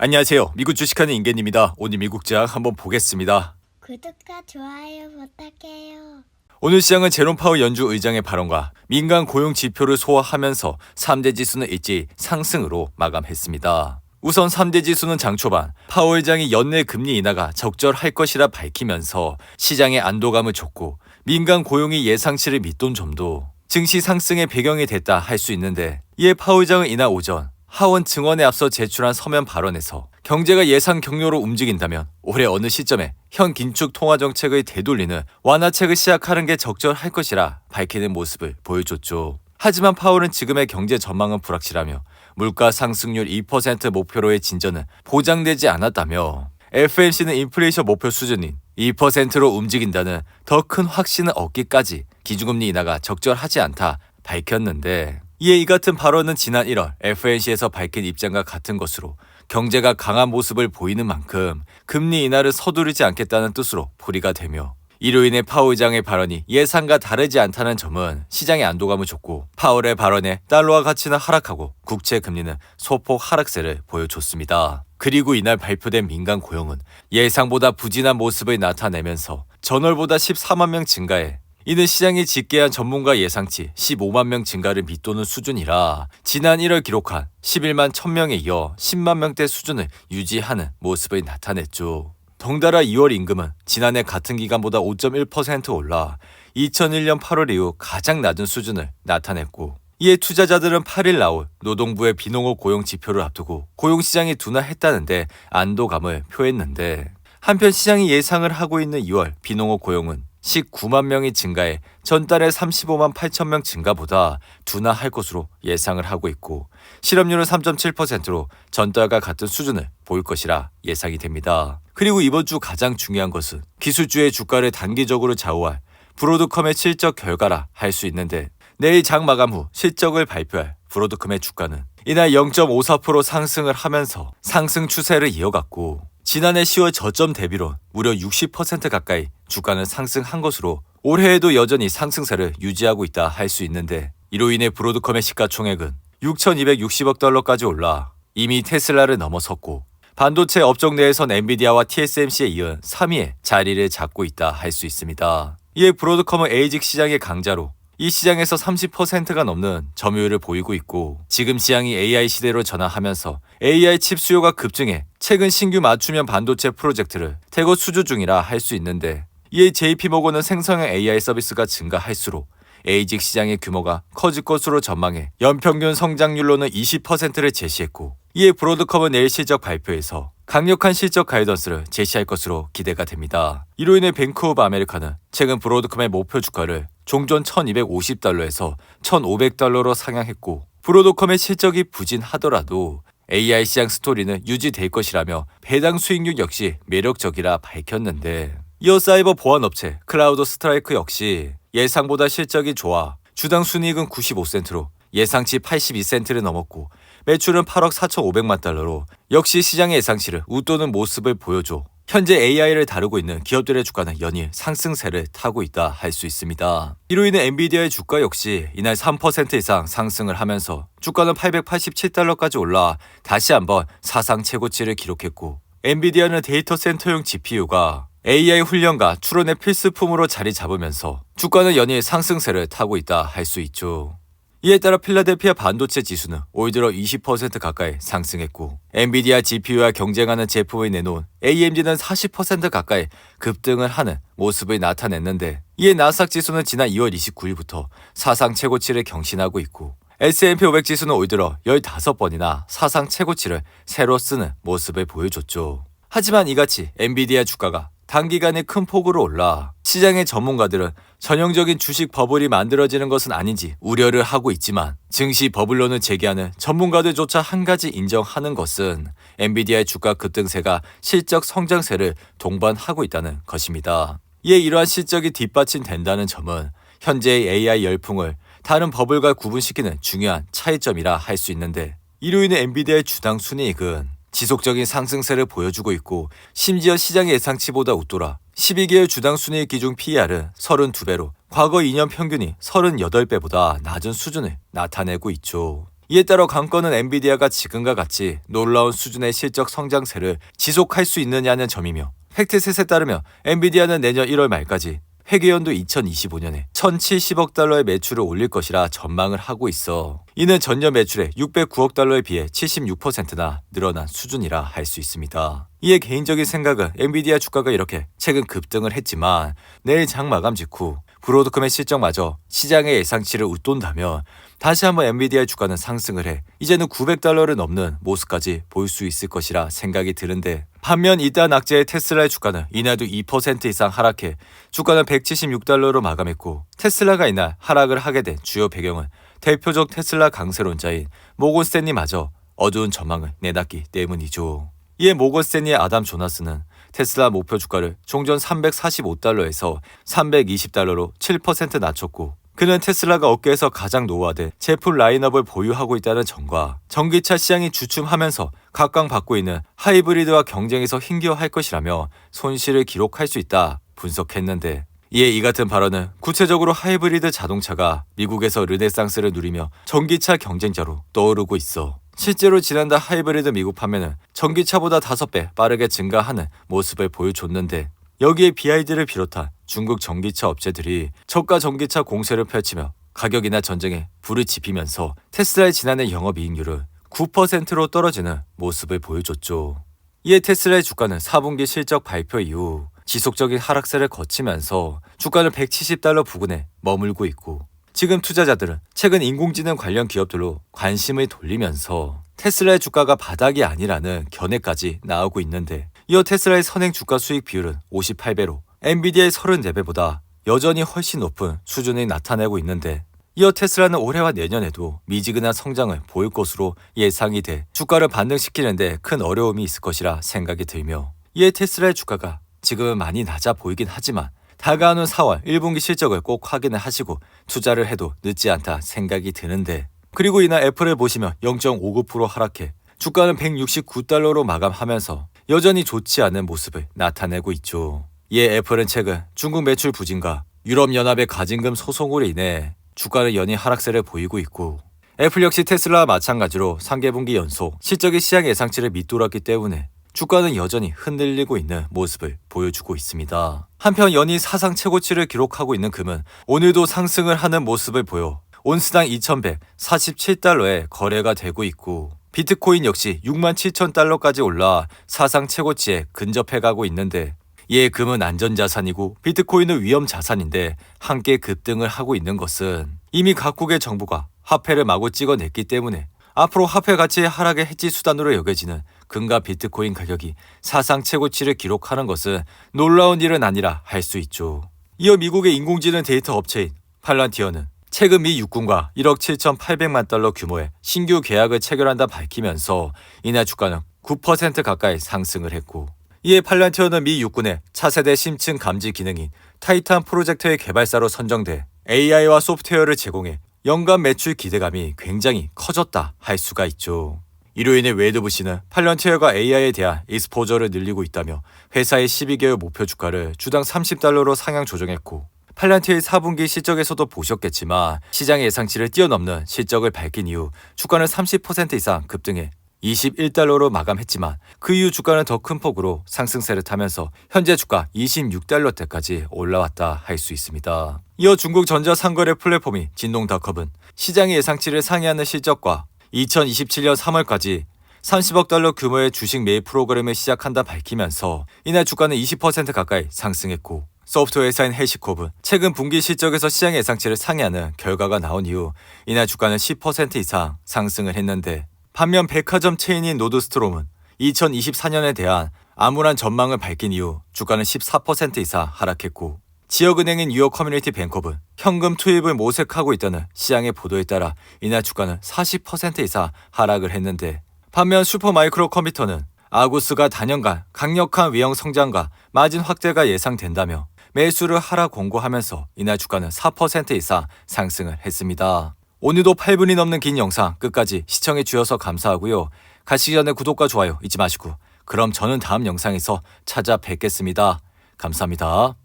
안녕하세요. 미국 주식하는 임계입니다. 오늘 미국 장 한번 보겠습니다. 구독과 좋아요 부탁해요. 오늘 시장은 제롬 파월 연주 의장의 발언과 민간 고용 지표를 소화하면서 3대 지수는 일제히 상승으로 마감했습니다. 우선 3대 지수는 장 초반 파월 의장이 연내 금리 인하가 적절할 것이라 밝히면서 시장에 안도감을 줬고 민간 고용이 예상치를 밑돈 점도 증시 상승의 배경이 됐다 할 수 있는데, 이에 파월 의장은 이날 오전 하원 증언에 앞서 제출한 서면 발언에서 경제가 예상 경로로 움직인다면 올해 어느 시점에 현 긴축 통화 정책의 되돌리는 완화책을 시작하는 게 적절할 것이라 밝히는 모습을 보여줬죠. 하지만 파월은 지금의 경제 전망은 불확실하며 물가 상승률 2% 목표로의 진전은 보장되지 않았다며 FMC는 인플레이션 목표 수준인 2%로 움직인다는 더 큰 확신을 얻기까지 기준금리 인하가 적절하지 않다 밝혔는데, 이에 이 같은 발언은 지난 1월 FNC에서 밝힌 입장과 같은 것으로 경제가 강한 모습을 보이는 만큼 금리 인하를 서두르지 않겠다는 뜻으로 풀이가 되며, 이로 인해 파월 의장의 발언이 예상과 다르지 않다는 점은 시장에 안도감을 줬고 파월의 발언에 달러화 가치는 하락하고 국채 금리는 소폭 하락세를 보여줬습니다. 그리고 이날 발표된 민간 고용은 예상보다 부진한 모습을 나타내면서 전월보다 14만 명 증가해 이는 시장이 집계한 전문가 예상치 15만 명 증가를 밑도는 수준이라 지난 1월 기록한 11만 1000명에 이어 10만 명대 수준을 유지하는 모습을 나타냈죠. 덩달아 2월 임금은 지난해 같은 기간보다 5.1% 올라 2001년 8월 이후 가장 낮은 수준을 나타냈고, 이에 투자자들은 8일 나올 노동부의 비농업 고용 지표를 앞두고 고용시장이 둔화했다는데 안도감을 표했는데, 한편 시장이 예상을 하고 있는 2월 비농업 고용은 19만 명이 증가해 전달의 35만 8천 명 증가보다 둔화할 것으로 예상을 하고 있고, 실업률은 3.7%로 전달과 같은 수준을 보일 것이라 예상이 됩니다. 그리고 이번 주 가장 중요한 것은 기술주의 주가를 단기적으로 좌우할 브로드컴의 실적 결과라 할 수 있는데, 내일 장 마감 후 실적을 발표할 브로드컴의 주가는 이날 0.54% 상승을 하면서 상승 추세를 이어갔고, 지난해 10월 저점 대비로 무려 60% 가까이 주가는 상승한 것으로 올해에도 여전히 상승세를 유지하고 있다 할 수 있는데, 이로 인해 브로드컴의 시가총액은 6,260억 달러까지 올라 이미 테슬라를 넘어섰고 반도체 업종 내에선 엔비디아와 TSMC에 이은 3위의 자리를 잡고 있다 할 수 있습니다. 이에 브로드컴은 ASIC 시장의 강자로 이 시장에서 30%가 넘는 점유율을 보이고 있고, 지금 시장이 AI 시대로 전환하면서 AI 칩 수요가 급증해 최근 신규 맞춤형 반도체 프로젝트를 대거 수주 중이라 할 수 있는데, 이에 JP모건은 생성형 AI 서비스가 증가할수록 ASIC 시장의 규모가 커질 것으로 전망해 연평균 성장률로는 20%를 제시했고, 이에 브로드컴은 내일 실적 발표에서 강력한 실적 가이던스를 제시할 것으로 기대가 됩니다. 이로 인해 뱅크 오브 아메리카는 최근 브로드컴의 목표 주가를 종전 1250달러에서 1500달러로 상향했고, 브로드컴의 실적이 부진하더라도 AI 시장 스토리는 유지될 것이라며 배당 수익률 역시 매력적이라 밝혔는데, 이어 사이버 보안 업체 클라우드 스트라이크 역시 예상보다 실적이 좋아 주당 순이익은 95센트로 예상치 82센트를 넘었고 매출은 8억 4,500만 달러로 역시 시장의 예상치를 웃도는 모습을 보여줘 현재 AI를 다루고 있는 기업들의 주가는 연일 상승세를 타고 있다 할 수 있습니다. 이로 인해 엔비디아의 주가 역시 이날 3% 이상 상승을 하면서 주가는 887달러까지 올라 다시 한번 사상 최고치를 기록했고, 엔비디아는 데이터 센터용 GPU가 AI 훈련과 추론의 필수품으로 자리 잡으면서 주가는 연일 상승세를 타고 있다 할 수 있죠. 이에 따라 필라델피아 반도체 지수는 올 들어 20% 가까이 상승했고, 엔비디아 GPU와 경쟁하는 제품을 내놓은 AMD는 40% 가까이 급등을 하는 모습을 나타냈는데, 이에 나스닥 지수는 지난 2월 29일부터 사상 최고치를 경신하고 있고, S&P 500 지수는 올 들어 15번이나 사상 최고치를 새로 쓰는 모습을 보여줬죠. 하지만 이같이 엔비디아 주가가 단기간에 큰 폭으로 올라 시장의 전문가들은 전형적인 주식 버블이 만들어지는 것은 아닌지 우려를 하고 있지만, 증시 버블론을 제기하는 전문가들조차 한 가지 인정하는 것은 엔비디아의 주가 급등세가 실적 성장세를 동반하고 있다는 것입니다. 이에 이러한 실적이 뒷받침된다는 점은 현재의 AI 열풍을 다른 버블과 구분시키는 중요한 차이점이라 할 수 있는데, 이로 인해 엔비디아의 주당 순이익은 지속적인 상승세를 보여주고 있고, 심지어 시장 예상치보다 웃돌아 12개월 주당 순이익 기준 PER은 32배로 과거 2년 평균이 38배보다 낮은 수준을 나타내고 있죠. 이에 따라 관건은 엔비디아가 지금과 같이 놀라운 수준의 실적 성장세를 지속할 수 있느냐는 점이며, 팩트셋에 따르면 엔비디아는 내년 1월 말까지 회계연도 2025년에 1,070억 달러의 매출을 올릴 것이라 전망을 하고 있어. 이는 전년 매출의 609억 달러에 비해 76%나 늘어난 수준이라 할 수 있습니다. 이에 개인적인 생각은 엔비디아 주가가 이렇게 최근 급등을 했지만 내일 장 마감 직후 브로드컴의 실적마저 시장의 예상치를 웃돈다면 다시 한번 엔비디아 주가는 상승을 해 이제는 900달러를 넘는 모습까지 볼 수 있을 것이라 생각이 드는데, 반면 이따 낙제의 테슬라의 주가는 이날도 2% 이상 하락해 주가는 176달러로 마감했고, 테슬라가 이날 하락을 하게 된 주요 배경은 대표적 테슬라 강세론자인 모건 스탠리마저 어두운 전망을 내놨기 때문이죠. 이에 모건 스탠리의 아담 조나스는 테슬라 목표 주가를 종전 345달러에서 320달러로 7% 낮췄고, 그는 테슬라가 업계에서 가장 노후화된 제품 라인업을 보유하고 있다는 점과 전기차 시장이 주춤하면서 각광받고 있는 하이브리드와 경쟁에서 힘겨워할 것이라며 손실을 기록할 수 있다 분석했는데, 이에 이 같은 발언은 구체적으로 하이브리드 자동차가 미국에서 르네상스를 누리며 전기차 경쟁자로 떠오르고 있어. 실제로 지난달 하이브리드 미국 판매는 전기차보다 5배 빠르게 증가하는 모습을 보여줬는데, 여기에 BYD를 비롯한 중국 전기차 업체들이 저가 전기차 공세를 펼치며 가격이나 전쟁에 불을 지피면서 테슬라의 지난해 영업이익률을 9%로 떨어지는 모습을 보여줬죠. 이에 테슬라의 주가는 4분기 실적 발표 이후 지속적인 하락세를 거치면서 주가는 170달러 부근에 머물고 있고, 지금 투자자들은 최근 인공지능 관련 기업들로 관심을 돌리면서 테슬라의 주가가 바닥이 아니라는 견해까지 나오고 있는데, 이어 테슬라의 선행 주가 수익 비율은 58배로 엔비디아의 34배보다 여전히 훨씬 높은 수준을 나타내고 있는데, 이어 테슬라는 올해와 내년에도 미지근한 성장을 보일 것으로 예상이 돼 주가를 반등시키는데 큰 어려움이 있을 것이라 생각이 들며, 이에 테슬라의 주가가 지금은 많이 낮아 보이긴 하지만 다가오는 4월 1분기 실적을 꼭 확인을 하시고 투자를 해도 늦지 않다 생각이 드는데, 그리고 이날 애플을 보시면 0.59% 하락해 주가는 169달러로 마감하면서 여전히 좋지 않은 모습을 나타내고 있죠. 이에 애플은 최근 중국 매출 부진과 유럽연합의 가진금 소송으로 인해 주가는 연이 하락세를 보이고 있고, 애플 역시 테슬라와 마찬가지로 3개분기 연속 실적이 시장 예상치를 밑돌았기 때문에 주가는 여전히 흔들리고 있는 모습을 보여주고 있습니다. 한편 연이 사상 최고치를 기록하고 있는 금은 오늘도 상승을 하는 모습을 보여 온스당 2147달러에 거래가 되고 있고, 비트코인 역시 67,000달러까지 올라 사상 최고치에 근접해가고 있는데, 이에 금은 안전자산이고 비트코인은 위험자산인데 함께 급등을 하고 있는 것은 이미 각국의 정부가 화폐를 마구 찍어냈기 때문에 앞으로 화폐 가치의 하락의 해지 수단으로 여겨지는 금과 비트코인 가격이 사상 최고치를 기록하는 것은 놀라운 일은 아니라 할 수 있죠. 이어 미국의 인공지능 데이터 업체인 팔란티어는 최근 미 육군과 1억 7,800만 달러 규모의 신규 계약을 체결한다 밝히면서 이날 주가는 9% 가까이 상승을 했고, 이에 팔란티어는 미 육군의 차세대 심층 감지 기능인 타이탄 프로젝트의 개발사로 선정돼 AI와 소프트웨어를 제공해 연간 매출 기대감이 굉장히 커졌다 할 수가 있죠. 이로 인해 웨이드부시는 팔런티어가 AI에 대한 익스포저를 늘리고 있다며 회사의 12개월 목표 주가를 주당 30달러로 상향 조정했고, 팔란티어의 4분기 실적에서도 보셨겠지만 시장의 예상치를 뛰어넘는 실적을 밝힌 이후 주가는 30% 이상 급등해 21달러로 마감했지만 그 이후 주가는 더 큰 폭으로 상승세를 타면서 현재 주가 26달러대까지 올라왔다 할 수 있습니다. 이어 중국 전자상거래 플랫폼인 진동닷컴은 시장의 예상치를 상회하는 실적과 2027년 3월까지 30억 달러 규모의 주식 매입 프로그램을 시작한다 밝히면서 이날 주가는 20% 가까이 상승했고, 소프트웨어 회사인 해시콥은 최근 분기 실적에서 시장 예상치를 상회하는 결과가 나온 이후 이날 주가는 10% 이상 상승을 했는데, 반면 백화점 체인인 노드스트롬은 2024년에 대한 암울한 전망을 밝힌 이후 주가는 14% 이상 하락했고, 지역은행인 뉴욕 커뮤니티 뱅커은 현금 투입을 모색하고 있다는 시장의 보도에 따라 이날 주가는 40% 이상 하락을 했는데, 반면 슈퍼마이크로 컴퓨터는 아구스가 단연간 강력한 외형 성장과 마진 확대가 예상된다며 매수를 하라 공고하면서 이날 주가는 4% 이상 상승을 했습니다. 오늘도 8분이 넘는 긴 영상 끝까지 시청해 주셔서 감사하고요. 가시기 전에 구독과 좋아요 잊지 마시고, 그럼 저는 다음 영상에서 찾아뵙겠습니다. 감사합니다.